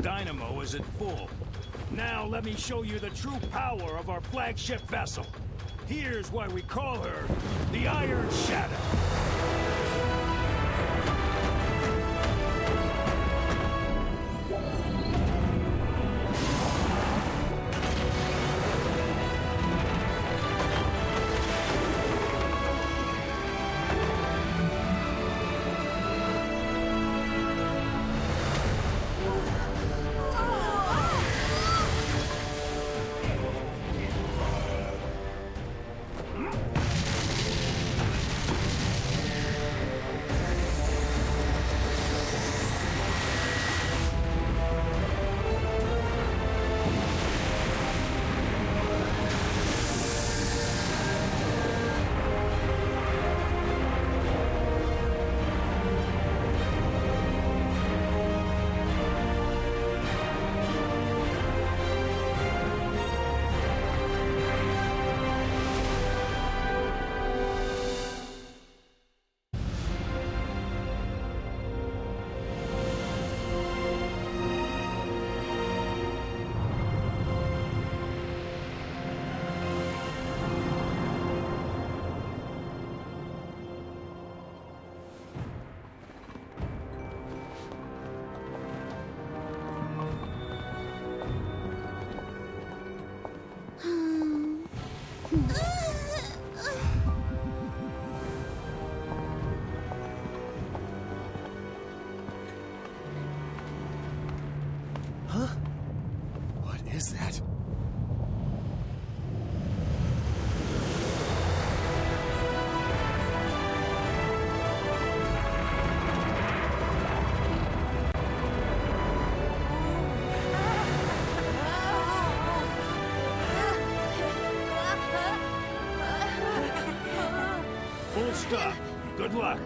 dynamo is at full. Now let me show you the true power of our flagship vessel. Here's why we call her the Iron Shadow. Huh? What is that? Full stop. Good luck.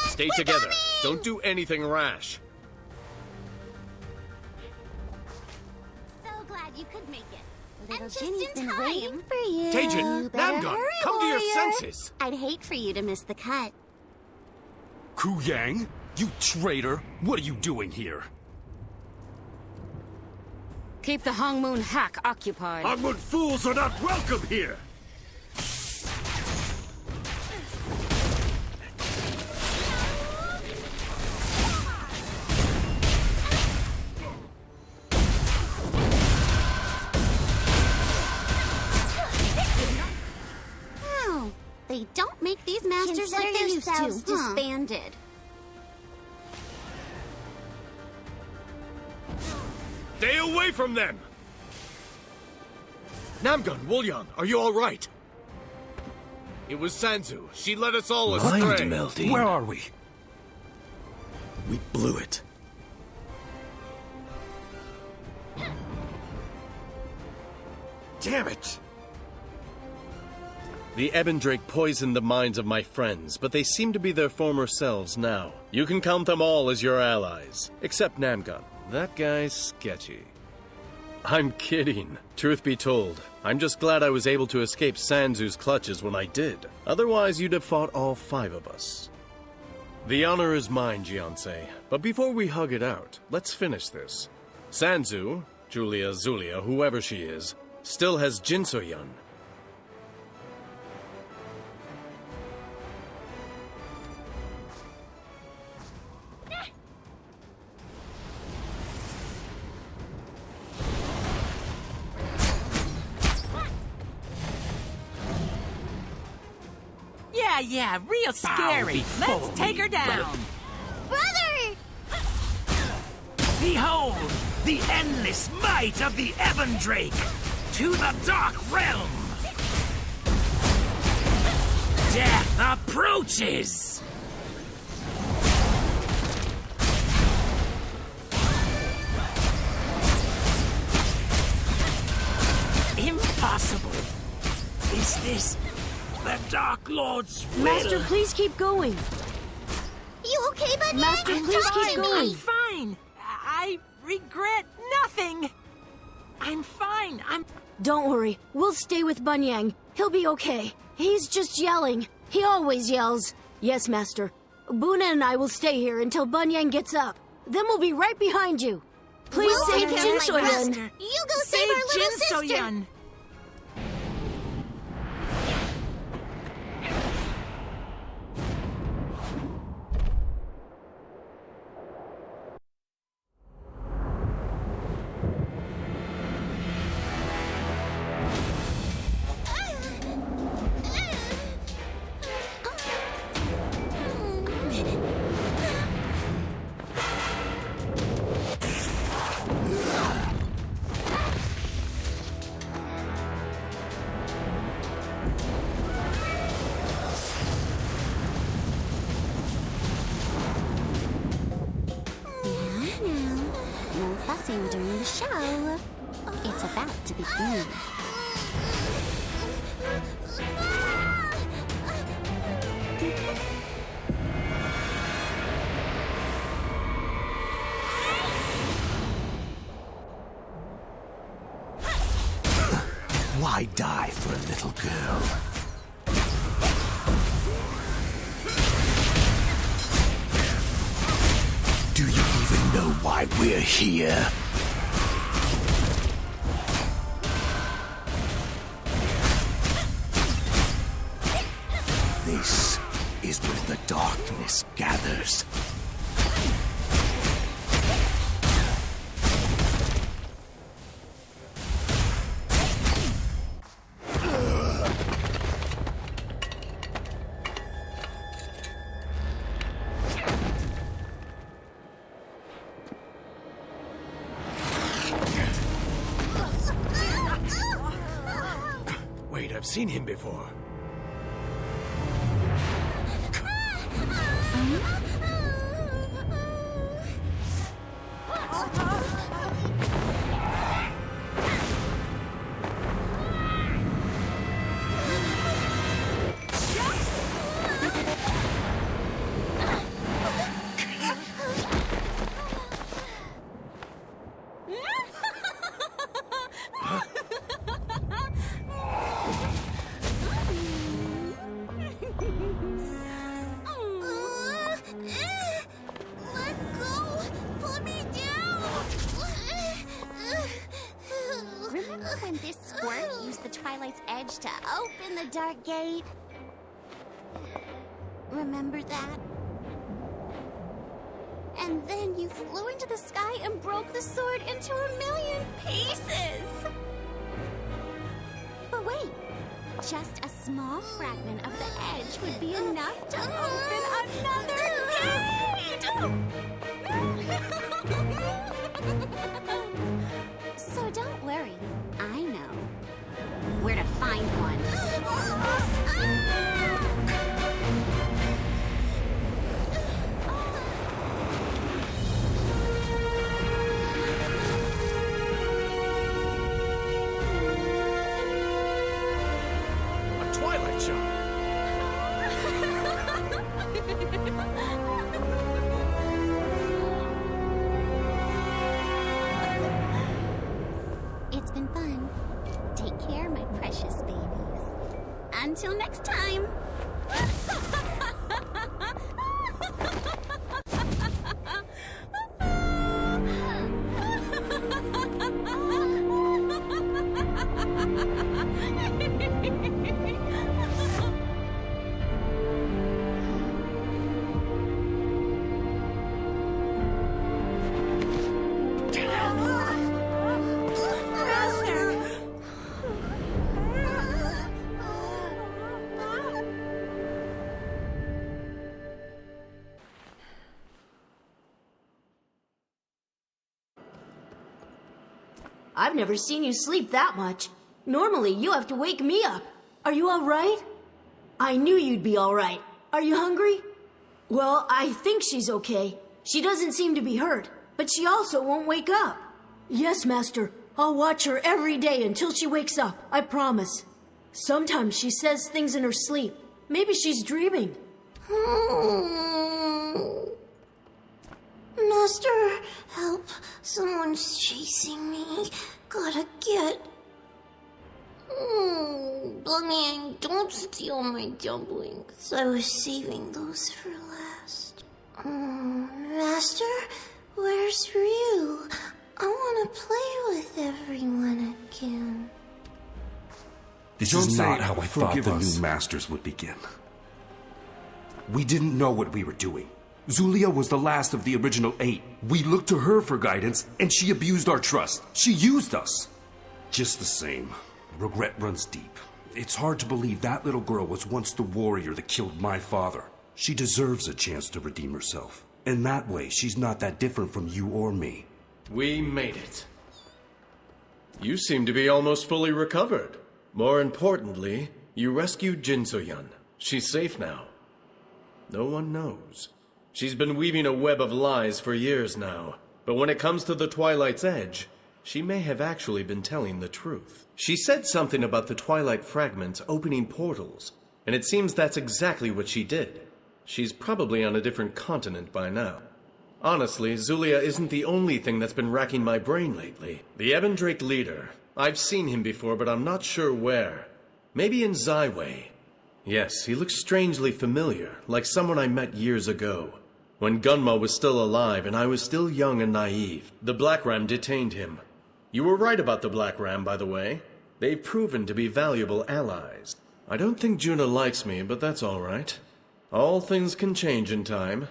Stay together. Don't do anything rash. So glad you could make it. Little And just Ginny's in been time. waiting for you. Teijin, Better Namgun, hurry, come to your warrior. senses. I'd hate for you to miss the cut. Ku Yang? You traitor! What are you doing here? Keep the Hong Moon hack occupied. Hongmoon fools are not welcome here! Wow, they don't make these masters like Consider they used to, yourselves huh? disbanded. Stay away from them! Namgun, Woolyang, are you all right? It was Sanzu. She led us all astray. Mind melting. Where are we? We blew it. Damn it! The Ebon Drake poisoned the minds of my friends, but they seem to be their former selves now. You can count them all as your allies, except Namgun. That guy's sketchy. I'm kidding. Truth be told, I'm just glad I was able to escape Sanzu's clutches when I did. Otherwise, you'd have fought all 5 of us. The honor is mine, Jiansei. But before we hug it out, let's finish this. Sanzu, Julia, Zulia, whoever she is, still has Jinsoyun. Yeah, Yeah, real scary. Let's take her down. Brother! Behold, the endless might of the Evandrake to the Dark Realm. Death approaches. Impossible. Is this the Dark Lord's will? Master, please keep going. You okay, buddy? Master, please keep I'm going. fine. I regret nothing. I'm fine. Don't worry. We'll stay with Bunyang. He'll be okay. He's just yelling. He always yells. Yes, Master. Buna and I will stay here until Bunyang gets up. Then we'll be right behind you. Please We'll save take Jin him like Soyun. Master. You go save our little Jin sister. Soyun. No fussing during the show. It's about to begin. Why die for a little girl? Do you even know why we're here? This is where the darkness gathers. Wait, I've seen him before. Let go! Put me down! Remember when this squirt used the Twilight's edge to open the Dark Gate? Remember that? And then you flew into the sky and broke the sword into 1,000,000 pieces! But wait, just a small fragment of the edge would be enough to open another gate! So don't worry, I know where to find one. A Twilight shot. It's been fun. Take care, my precious babies. Until next time. I've never seen you sleep that much. Normally, you have to wake me up. Are you all right? I knew you'd be all right. Are you hungry? Well, I think she's okay. She doesn't seem to be hurt, but she also won't wake up. Yes, Master. I'll watch her every day until she wakes up, I promise. Sometimes she says things in her sleep. Maybe she's dreaming. Master, help. Someone's chasing me. Gotta get... Bunny, don't steal my dumplings. I was saving those for last. Master, where's Ryu? I want to play with everyone again. This is not how I thought the new Masters would begin. We didn't know what we were doing. Zulia was the last of the original 8. We looked to her for guidance, and she abused our trust. She used us. Just the same, regret runs deep. It's hard to believe that little girl was once the warrior that killed my father. She deserves a chance to redeem herself. And that way, she's not that different from you or me. We made it. You seem to be almost fully recovered. More importantly, you rescued Jinsoyan. She's safe now. No one knows. She's been weaving a web of lies for years now. But when it comes to the Twilight's Edge, she may have actually been telling the truth. She said something about the Twilight fragments opening portals, and it seems that's exactly what she did. She's probably on a different continent by now. Honestly, Zulia isn't the only thing that's been racking my brain lately. The Ebendrake leader. I've seen him before, but I'm not sure where. Maybe in Zyway. Yes, he looks strangely familiar, like someone I met years ago. When Gunma was still alive and I was still young and naive, the Black Ram detained him. You were right about the Black Ram, by the way. They've proven to be valuable allies. I don't think Juna likes me, but that's all right. All things can change in time.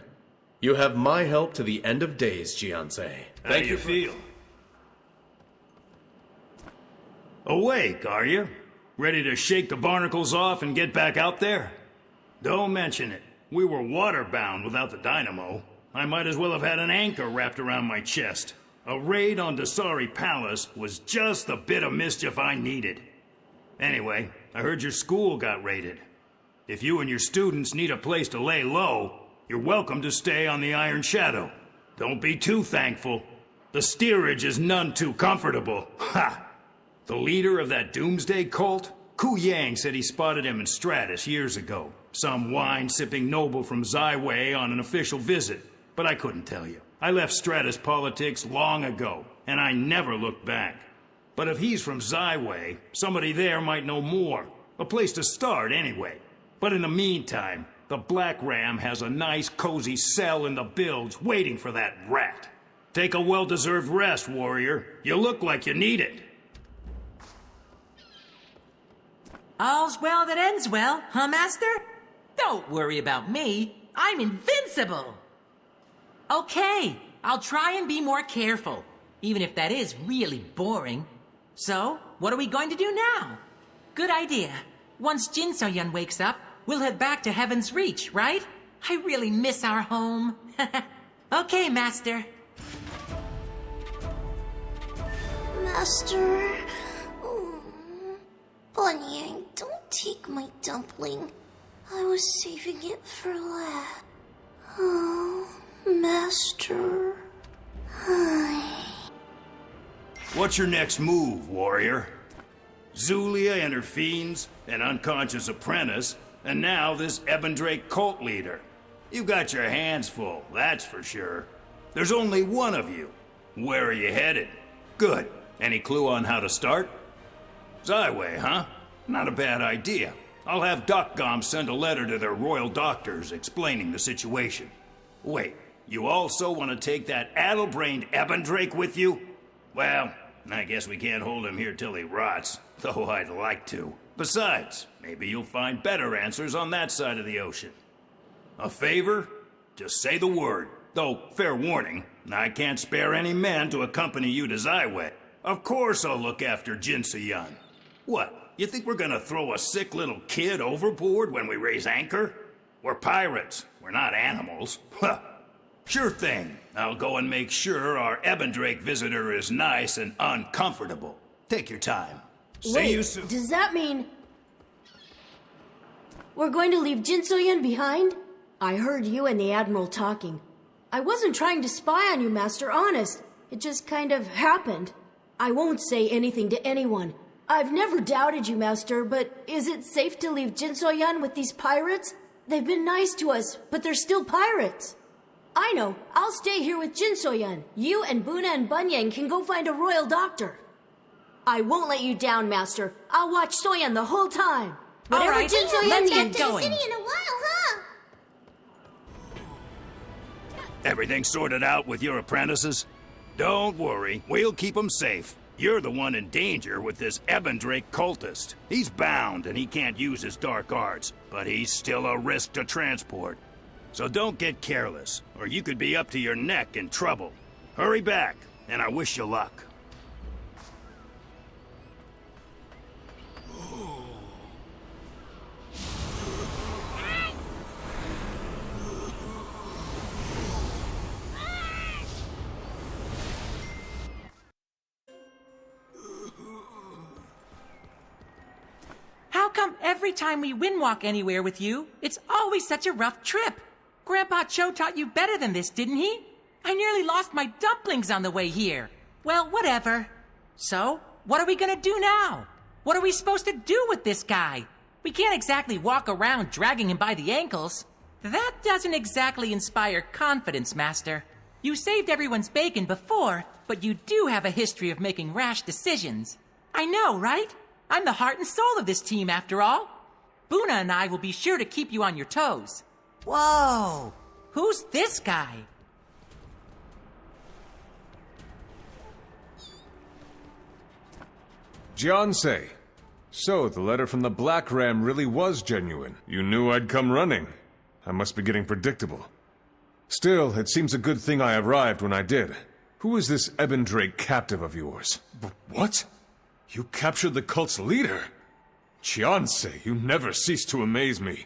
You have my help to the end of days, Jianze. How do you feel? Awake, are you? Ready to shake the barnacles off and get back out there? Don't mention it. We were water-bound without the dynamo. I might as well have had an anchor wrapped around my chest. A raid on Dasari Palace was just the bit of mischief I needed. Anyway, I heard your school got raided. If you and your students need a place to lay low, you're welcome to stay on the Iron Shadow. Don't be too thankful. The steerage is none too comfortable. Ha! The leader of that Doomsday cult? Ku Yang said he spotted him in Stratus years ago. Some wine-sipping noble from Zyway on an official visit. But I couldn't tell you. I left Stratus politics long ago, and I never looked back. But if he's from Zyway, somebody there might know more. A place to start, anyway. But in the meantime, the Black Ram has a nice, cozy cell in the bilge waiting for that rat. Take a well-deserved rest, warrior. You look like you need it. All's well that ends well, huh, Master? Don't worry about me. I'm invincible. Okay, I'll try and be more careful, even if that is really boring. So, what are we going to do now? Good idea. Once Jinsoyan wakes up, we'll head back to Heaven's Reach, right? I really miss our home. Okay, Master. Master... Bunny, don't take my dumpling. I was saving it for last. Oh, Master... What's your next move, warrior? Zulia and her fiends, an unconscious apprentice, and now this Ebendrake cult leader. You got your hands full, that's for sure. There's only one of you. Where are you headed? Good. Any clue on how to start? Zyway, huh? Not a bad idea. I'll have Duckgom send a letter to their royal doctors explaining the situation. Wait, you also want to take that addle-brained Ebendrake with you? Well, I guess we can't hold him here till he rots, though I'd like to. Besides, maybe you'll find better answers on that side of the ocean. A favor? Just say the word. Though, fair warning, I can't spare any men to accompany you to Zyway. Of course I'll look after Jinsoyan. What, you think we're gonna throw a sick little kid overboard when we raise anchor? We're pirates, we're not animals. Huh. Sure thing. I'll go and make sure our Ebendrake visitor is nice and uncomfortable. Take your time. See you soon. Does that mean we're going to leave Jin So-yun behind? I heard you and the Admiral talking. I wasn't trying to spy on you, Master, honest. It just kind of happened. I won't say anything to anyone. I've never doubted you, Master, but is it safe to leave Jin So-yun with these pirates? They've been nice to us, but they're still pirates. I know. I'll stay here with Jin So-yun. You and Buna and Bunyang can go find a royal doctor. I won't let you down, Master. I'll watch So-yun the whole time. Whatever right, Jin So-yun let's needs. get going. City in a while, huh? Everything sorted out with your apprentices? Don't worry, we'll keep them safe. You're the one in danger with this Ebendrake cultist. He's bound and he can't use his dark arts, but he's still a risk to transport. So don't get careless, or you could be up to your neck in trouble. Hurry back, and I wish you luck. How come every time we windwalk anywhere with you, it's always such a rough trip? Grandpa Cho taught you better than this, didn't he? I nearly lost my dumplings on the way here. Well, whatever. So, what are we gonna do now? What are we supposed to do with this guy? We can't exactly walk around dragging him by the ankles. That doesn't exactly inspire confidence, Master. You saved everyone's bacon before, but you do have a history of making rash decisions. I know, right? I'm the heart and soul of this team, after all. Buna and I will be sure to keep you on your toes. Whoa! Who's this guy? Jiansei. So, the letter from the Black Ram really was genuine. You knew I'd come running. I must be getting predictable. Still, it seems a good thing I arrived when I did. Who is this Ebendrake captive of yours? What? You captured the cult's leader? Jiansei, you never cease to amaze me.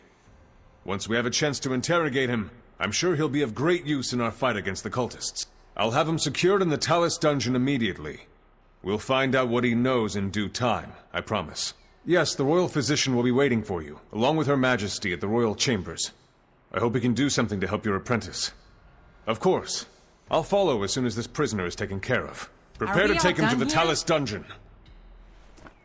Once we have a chance to interrogate him, I'm sure he'll be of great use in our fight against the cultists. I'll have him secured in the Talus dungeon immediately. We'll find out what he knows in due time, I promise. Yes, the royal physician will be waiting for you, along with Her Majesty at the royal chambers. I hope he can do something to help your apprentice. Of course. I'll follow as soon as this prisoner is taken care of. Prepare to take him to the Talus dungeon.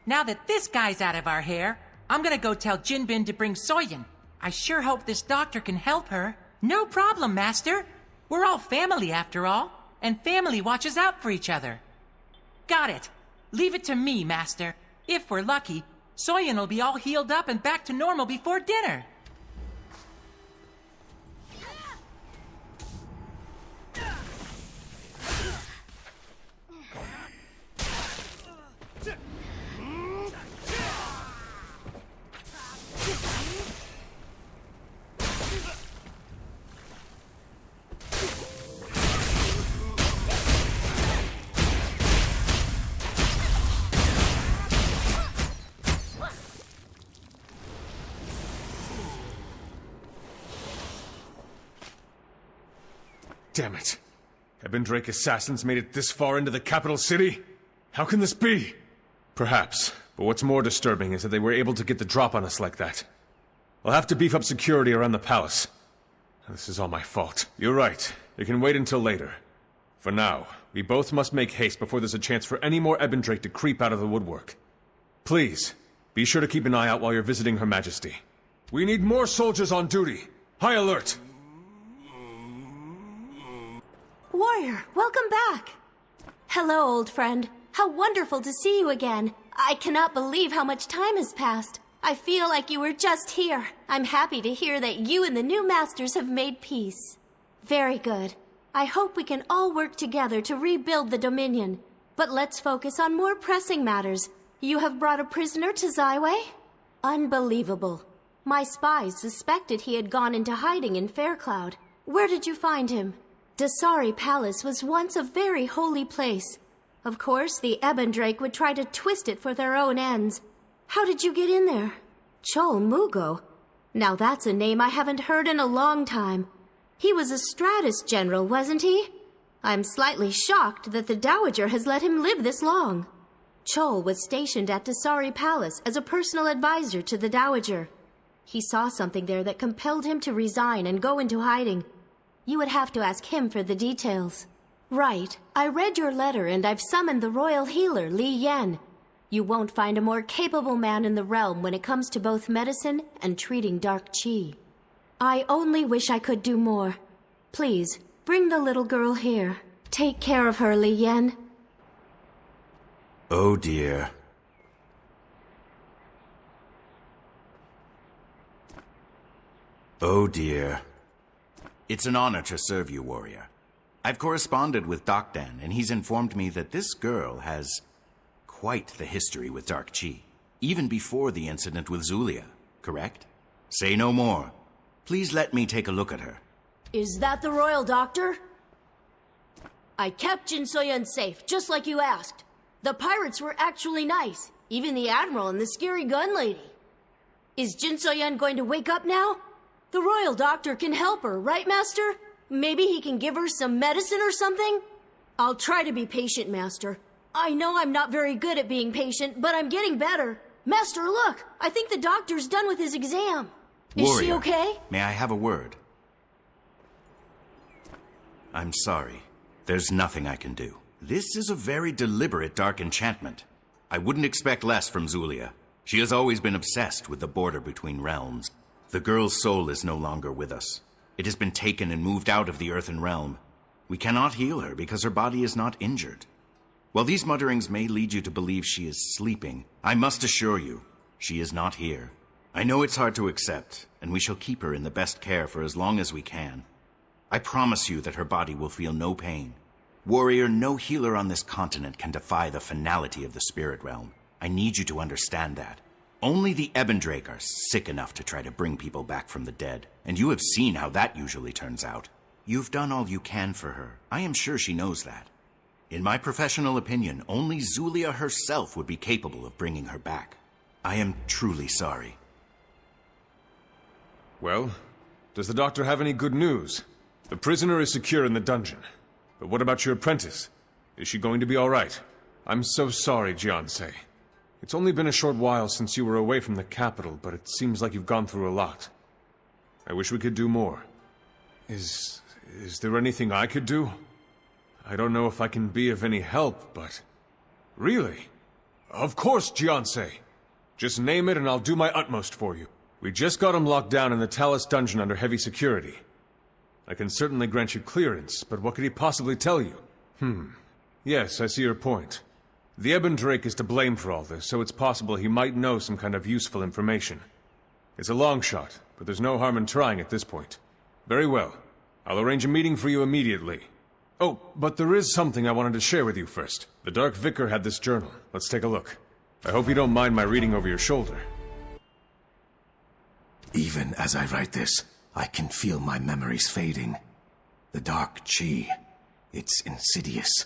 Now that this guy's out of our hair, I'm gonna go tell Jinbin to bring So-yun. I sure hope this doctor can help her. No problem, Master. We're all family after all, and family watches out for each other. Got it. Leave it to me, Master. If we're lucky, So-yun will be all healed up and back to normal before dinner. Damn it. Ebendrake assassins made it this far into the capital city? How can this be? Perhaps, but what's more disturbing is that they were able to get the drop on us like that. I'll have to beef up security around the palace. This is all my fault. You're right. It can wait until later. For now, we both must make haste before there's a chance for any more Ebendrake to creep out of the woodwork. Please, be sure to keep an eye out while you're visiting Her Majesty. We need more soldiers on duty. High alert! Warrior, welcome back. Hello, old friend. How wonderful to see you again. I cannot believe how much time has passed. I feel like you were just here. I'm happy to hear that you and the new masters have made peace. Very good. I hope we can all work together to rebuild the Dominion. But let's focus on more pressing matters. You have brought a prisoner to Zyway? Unbelievable. My spies suspected he had gone into hiding in Faircloud. Where did you find him? Dasari Palace was once a very holy place. Of course, the Ebendrake would try to twist it for their own ends. How did you get in there? Chol Mugo? Now that's a name I haven't heard in a long time. He was a Stratus general, wasn't he? I'm slightly shocked that the Dowager has let him live this long. Chol was stationed at Dasari Palace as a personal advisor to the Dowager. He saw something there that compelled him to resign and go into hiding. You would have to ask him for the details. Right. I read your letter and I've summoned the royal healer, Li Yan. You won't find a more capable man in the realm when it comes to both medicine and treating dark qi. I only wish I could do more. Please, bring the little girl here. Take care of her, Li Yan. Oh dear. Oh dear. It's an honor to serve you, warrior. I've corresponded with Dokdan, and he's informed me that this girl has quite the history with Dark Qi, even before the incident with Zulia, correct? Say no more. Please let me take a look at her. Is that the royal doctor? I kept Jin Soyun safe, just like you asked. The pirates were actually nice, even the admiral and the scary gun lady. Is Jin Soyun going to wake up now? The royal doctor can help her, right, Master? Maybe he can give her some medicine or something? I'll try to be patient, Master. I know I'm not very good at being patient, but I'm getting better. Master, look! I think the doctor's done with his exam. Is she okay? May I have a word? I'm sorry. There's nothing I can do. This is a very deliberate dark enchantment. I wouldn't expect less from Zulia. She has always been obsessed with the border between realms. The girl's soul is no longer with us. It has been taken and moved out of the earthen realm. We cannot heal her because her body is not injured. While these mutterings may lead you to believe she is sleeping, I must assure you, she is not here. I know it's hard to accept, and we shall keep her in the best care for as long as we can. I promise you that her body will feel no pain. Warrior, no healer on this continent can defy the finality of the spirit realm. I need you to understand that. Only the Ebendrake are sick enough to try to bring people back from the dead, and you have seen how that usually turns out. You've done all you can for her. I am sure she knows that. In my professional opinion, only Zulia herself would be capable of bringing her back. I am truly sorry. Well, does the doctor have any good news? The prisoner is secure in the dungeon. But what about your apprentice? Is she going to be all right? I'm so sorry, Jiansei. It's only been a short while since you were away from the capital, but it seems like you've gone through a lot. I wish we could do more. Is there anything I could do? I don't know if I can be of any help, but... Really? Of course, Jiansei! Just name it and I'll do my utmost for you. We just got him locked down in the Talus dungeon under heavy security. I can certainly grant you clearance, but what could he possibly tell you? Yes, I see your point. The Ebendrake is to blame for all this, so it's possible he might know some kind of useful information. It's a long shot, but there's no harm in trying at this point. Very well. I'll arrange a meeting for you immediately. Oh, but there is something I wanted to share with you first. The Dark Vicar had this journal. Let's take a look. I hope you don't mind my reading over your shoulder. Even as I write this, I can feel my memories fading. The Dark Qi, it's insidious.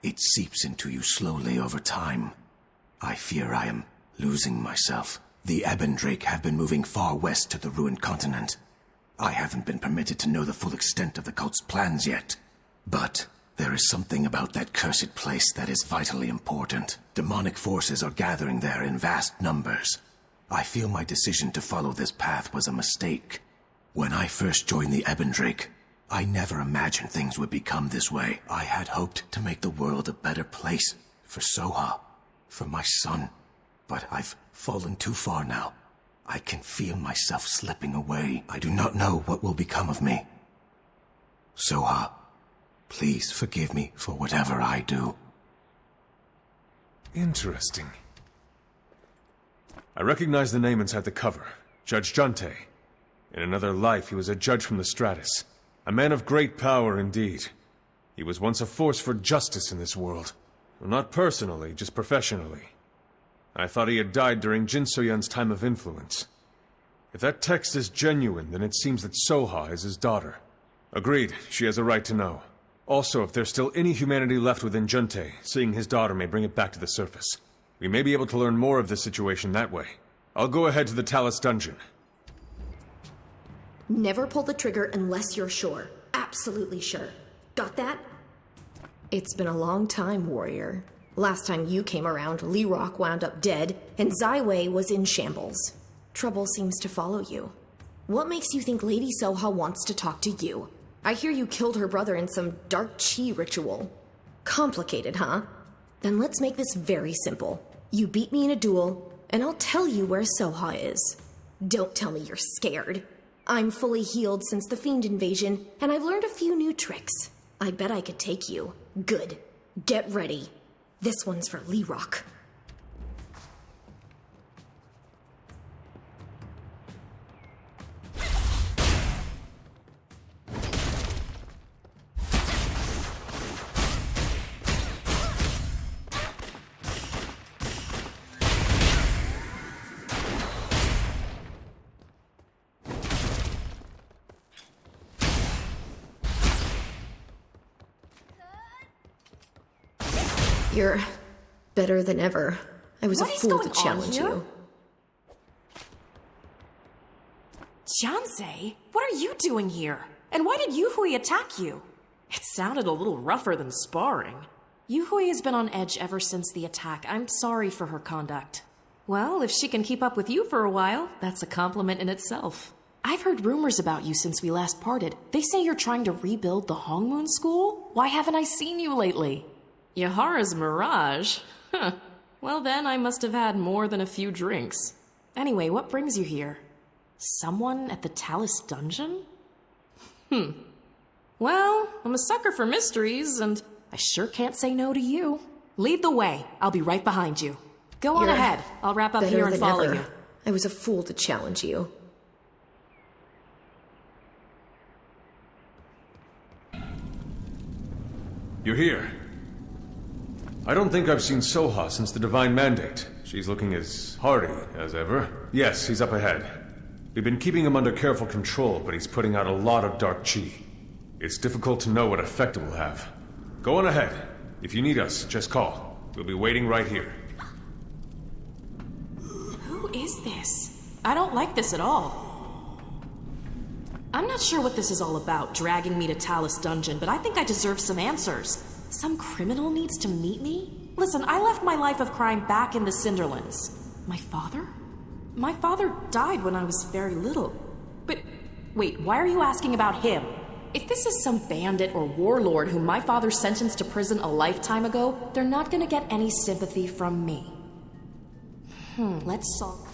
It seeps into you slowly over time. I fear I am losing myself. The Ebendrake have been moving far west to the ruined continent. I haven't been permitted to know the full extent of the cult's plans yet. But there is something about that cursed place that is vitally important. Demonic forces are gathering there in vast numbers. I feel my decision to follow this path was a mistake. When I first joined the Ebendrake, I never imagined things would become this way. I had hoped to make the world a better place for Soha, for my son. But I've fallen too far now. I can feel myself slipping away. I do not know what will become of me. Soha, please forgive me for whatever I do. Interesting. I recognize the name inside the cover. Judge Junte. In another life, he was a judge from the Stratus. A man of great power indeed. He was once a force for justice in this world. Well, not personally, just professionally. I thought he had died during Jin Soyun's time of influence. If that text is genuine, then it seems that Soha is his daughter. Agreed, she has a right to know. Also, if there's still any humanity left within Junte, seeing his daughter may bring it back to the surface. We may be able to learn more of this situation that way. I'll go ahead to the Talus dungeon. Never pull the trigger unless you're sure. Absolutely sure. Got that? It's been a long time, warrior. Last time you came around, Lee Rock wound up dead, and Zyway was in shambles. Trouble seems to follow you. What makes you think Lady Soha wants to talk to you? I hear you killed her brother in some dark chi ritual. Complicated, huh? Then let's make this very simple. You beat me in a duel, and I'll tell you where Soha is. Don't tell me you're scared. I'm fully healed since the Fiend invasion, and I've learned a few new tricks. I bet I could take you. Good. Get ready. This one's for Lee Rock. You're better than ever. I was a fool to challenge you. Jiansei, what are you doing here? And why did Yuhui attack you? It sounded a little rougher than sparring. Yuhui has been on edge ever since the attack. I'm sorry for her conduct. Well, if she can keep up with you for a while, that's a compliment in itself. I've heard rumors about you since we last parted. They say you're trying to rebuild the Hongmoon School? Why haven't I seen you lately? Yahara's mirage? Huh. Well then, I must have had more than a few drinks. Anyway, what brings you here? Someone at the Talus Dungeon? Well, I'm a sucker for mysteries, and I sure can't say no to you. Lead the way. I'll be right behind you. Go on ahead. I'll wrap up here and follow you. I was a fool to challenge you. You're here. I don't think I've seen Soha since the Divine Mandate. She's looking as hardy as ever. Yes, he's up ahead. We've been keeping him under careful control, but he's putting out a lot of dark chi. It's difficult to know what effect it will have. Go on ahead. If you need us, just call. We'll be waiting right here. Who is this? I don't like this at all. I'm not sure what this is all about, dragging me to Talus Dungeon, but I think I deserve some answers. Some criminal needs to meet me? Listen, I left my life of crime back in the Cinderlands. My father? My father died when I was very little. But, wait, why are you asking about him? If this is some bandit or warlord whom my father sentenced to prison a lifetime ago, they're not gonna get any sympathy from me. Let's solve...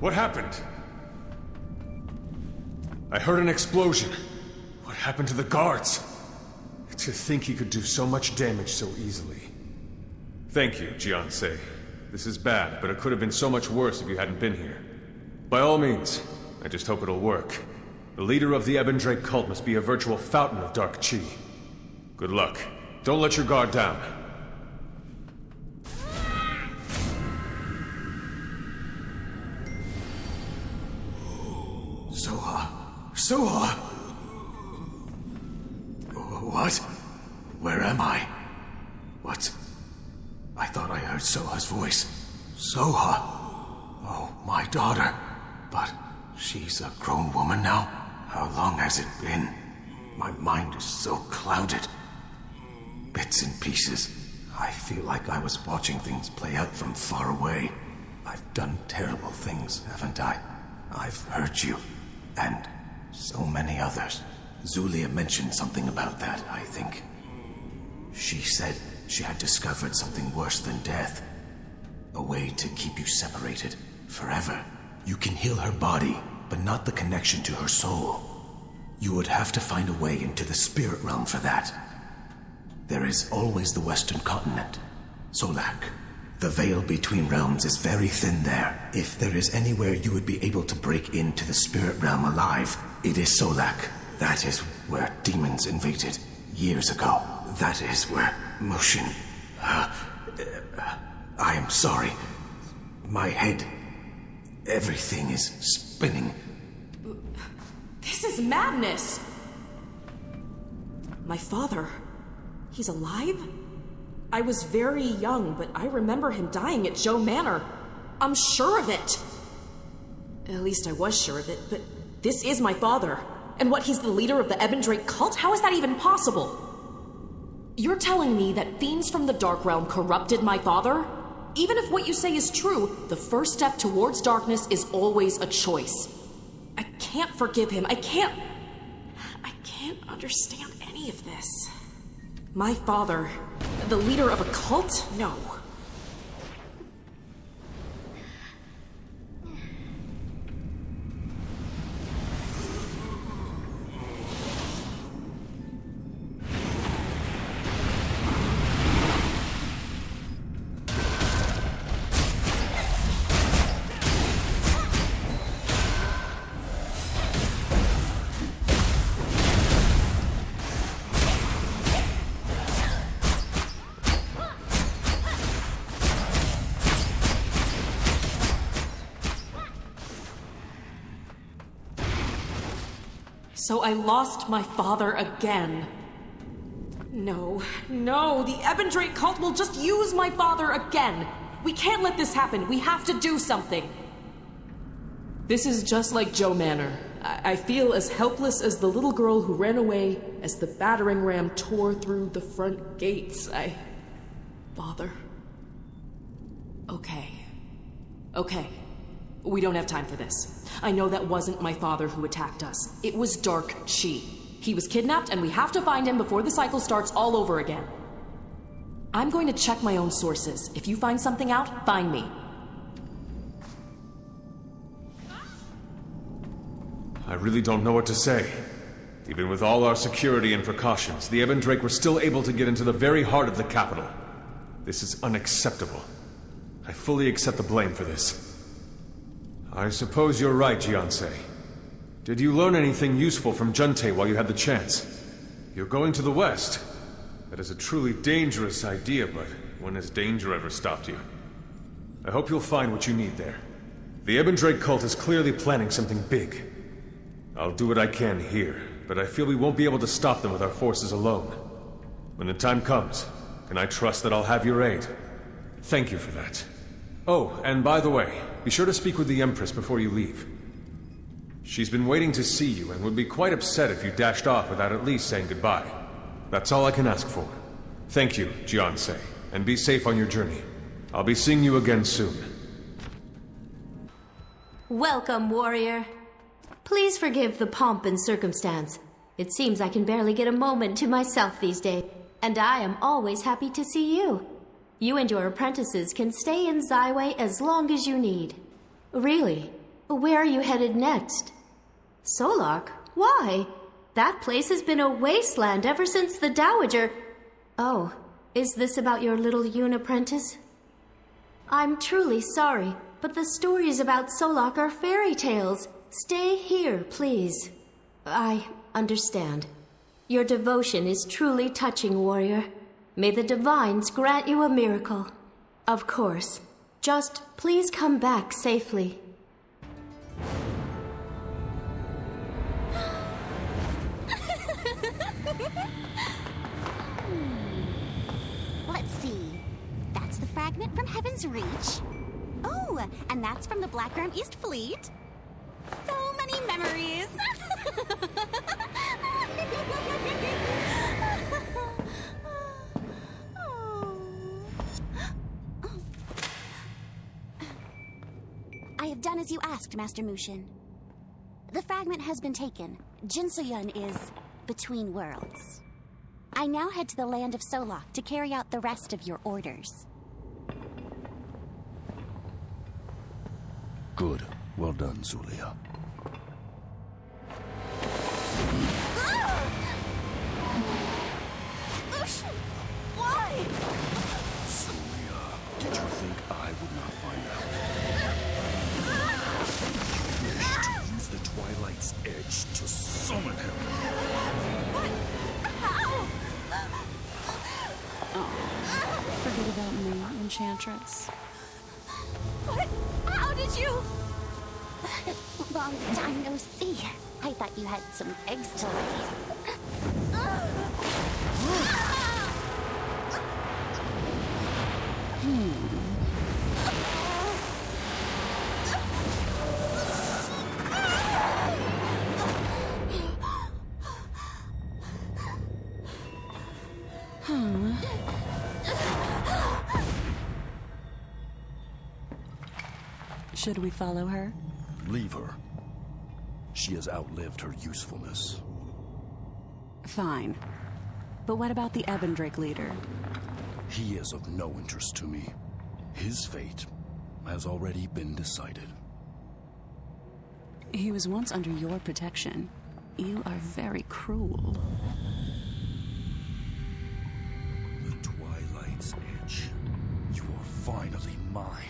What happened? I heard an explosion. What happened to the guards? To think he could do so much damage so easily. Thank you, Jiansei. This is bad, but it could have been so much worse if you hadn't been here. By all means, I just hope it'll work. The leader of the Ebon Drake cult must be a virtual fountain of dark chi. Good luck. Don't let your guard down. Soha! What? Where am I? What? I thought I heard Soha's voice. Soha! Oh, my daughter. But she's a grown woman now? How long has it been? My mind is so clouded. Bits and pieces. I feel like I was watching things play out from far away. I've done terrible things, haven't I? I've hurt you. And so many others. Zulia mentioned something about that, I think. She said she had discovered something worse than death. A way to keep you separated forever. You can heal her body, but not the connection to her soul. You would have to find a way into the spirit realm for that. There is always the Western continent, Solak, The veil between realms is very thin there. If there is anywhere you would be able to break into the spirit realm alive, it is Solak. That is where demons invaded years ago. That is where motion... I am sorry. My head... everything is spinning. This is madness! My father... he's alive? I was very young, but I remember him dying at Joe Manor. I'm sure of it! At least I was sure of it, but this is my father. And what, he's the leader of the Ebendrake cult? How is that even possible? You're telling me that fiends from the Dark Realm corrupted my father? Even if what you say is true, the first step towards darkness is always a choice. I can't forgive him. I can't understand any of this. My father, the leader of a cult? No. So I lost my father again. No, the Ebendrake cult will just use my father again. We can't let this happen. We have to do something. This is just like Joe Manor. I feel as helpless as the little girl who ran away as the battering ram tore through the front gates. Father. Okay. We don't have time for this. I know that wasn't my father who attacked us. It was Dark Chi. He was kidnapped, and we have to find him before the cycle starts all over again. I'm going to check my own sources. If you find something out, find me. I really don't know what to say. Even with all our security and precautions, the Ebendrake were still able to get into the very heart of the capital. This is unacceptable. I fully accept the blame for this. I suppose you're right, Jiansei. Did you learn anything useful from Juntei while you had the chance? You're going to the west. That is a truly dangerous idea, but when has danger ever stopped you? I hope you'll find what you need there. The Ebendrake cult is clearly planning something big. I'll do what I can here, but I feel we won't be able to stop them with our forces alone. When the time comes, can I trust that I'll have your aid? Thank you for that. Oh, and by the way, be sure to speak with the Empress before you leave. She's been waiting to see you and would be quite upset if you dashed off without at least saying goodbye. That's all I can ask for. Thank you, Jiansei, and be safe on your journey. I'll be seeing you again soon. Welcome, warrior. Please forgive the pomp and circumstance. It seems I can barely get a moment to myself these days, and I am always happy to see you. You and your apprentices can stay in Zyway as long as you need. Really? Where are you headed next? Solak? Why? That place has been a wasteland ever since the Dowager... Oh, is this about your little Yun apprentice? I'm truly sorry, but the stories about Solak are fairy tales. Stay here, please. I understand. Your devotion is truly touching, warrior. May the divines grant you a miracle. Of course. Just please come back safely. Let's see. That's the fragment from Heaven's Reach. Oh, and that's from the Black Ram East Fleet. So many memories. I have done as you asked, Master Mushin. The fragment has been taken. Jinsoyun is between worlds. I now head to the land of Solak to carry out the rest of your orders. Good. Well done, Zulia. Mushin! Why? Zulia, did you think think I would not find out? You wish to use the Twilight's edge to summon him. Forget about me, Enchantress. What? How did you? Long time no see. I thought you had some eggs to lay. Should we follow her? Leave her. She has outlived her usefulness. Fine. But what about the Ebendrake leader? He is of no interest to me. His fate has already been decided. He was once under your protection. You are very cruel. The Twilight's edge. You are finally mine.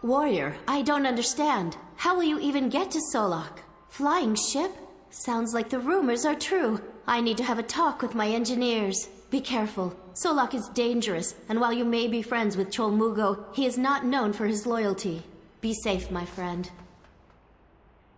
Warrior, I don't understand. How will you even get to Solok? Flying ship? Sounds like the rumors are true. I need to have a talk with my engineers. Be careful. Solok is dangerous, and while you may be friends with Chol Mugo, he is not known for his loyalty. Be safe, my friend.